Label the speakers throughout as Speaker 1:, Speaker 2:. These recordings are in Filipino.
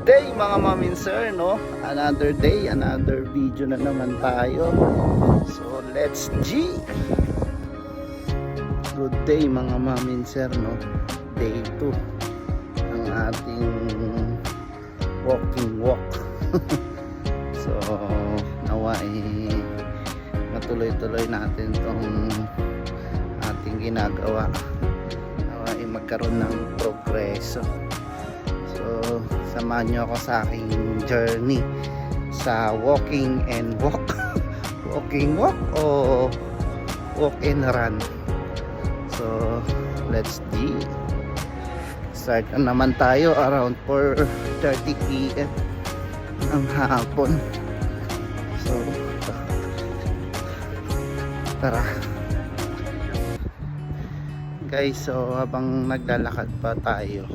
Speaker 1: day mga maminser, no? Another day, another video na naman tayo. So let's G. Good day mga maminser, no? Day 2 ang ating walking walk. So nawa matuloy-tuloy natin tong ating ginagawa. Nawa magkaroon ng progreso. So samahan nyo ako sa aking journey sa walking and walk. Walking walk o walk and run. So let's do. Start na naman tayo around 4:30 PM ang hapon. So tara guys. So habang naglalakad pa tayo,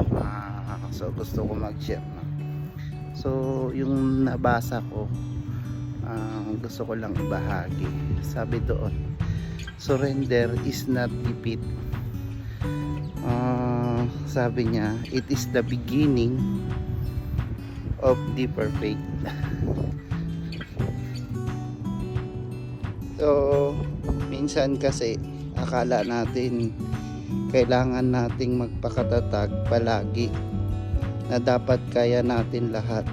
Speaker 1: so gusto ko mag-share na. So yung nabasa ko, gusto ko lang ibahagi. Sabi doon, surrender is not defeat. Sabi niya, it is the beginning of deeper faith. So minsan kasi akala natin kailangan nating magpakatatag palagi, na dapat kaya natin lahat,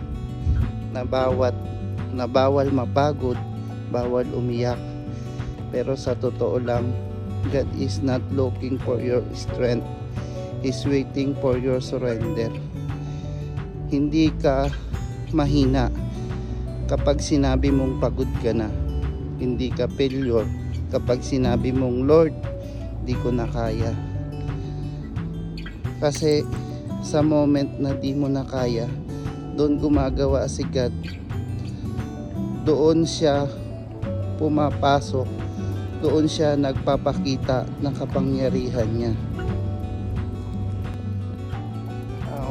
Speaker 1: na bawal mapagod, bawal umiyak. Pero sa totoo lang, God is not looking for your strength, He's waiting for your surrender. Hindi ka mahina kapag sinabi mong pagod ka na. Hindi ka failure kapag sinabi mong Lord, di ko na kaya. Kasi sa moment na di mo na kaya, doon gumagawa si God. Doon siya pumapasok, doon siya nagpapakita ng kapangyarihan niya.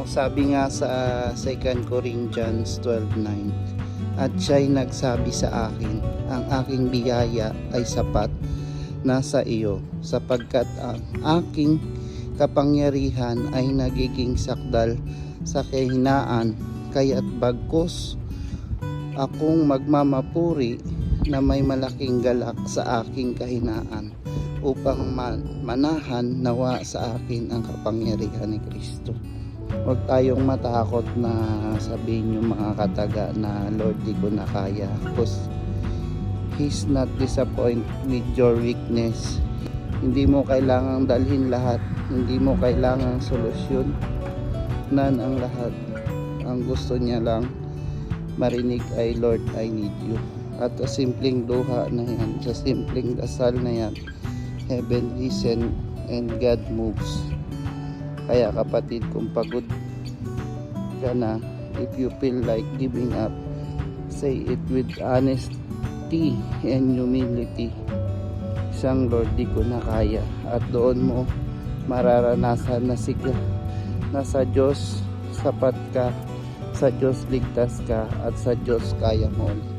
Speaker 1: Sabi nga sa 2 Corinthians 12:9, at siya'y nagsabi sa akin, ang aking biyaya ay sapat na sa iyo, sapagkat ang aking kapangyarihan ay nagiging sakdal sa kahinaan. Kaya't bagkus akong magmamapuri na may malaking galak sa aking kahinaan, upang manahan nawa sa akin ang kapangyarihan ni Kristo. Huwag tayong matakot na sabihin yung mga kataga na Lord, di ko na kaya, because He's not disappointed with your weakness. Hindi mo kailangang dalhin lahat, hindi mo kailangang solusyon nan ang lahat. Ang gusto niya lang marinig ay Lord, I need you. At sa simpleng duha na yan, sa simpleng dasal na yan, heaven listen and God moves. Kaya kapatid, kung pagod ka na, if you feel like giving up, say it with honesty and humility. Isang Lord, di ko na kaya. At doon mo mararanasan na sa Diyos sapat ka, sa Diyos ligtas ka, at sa Diyos kaya mo ulit.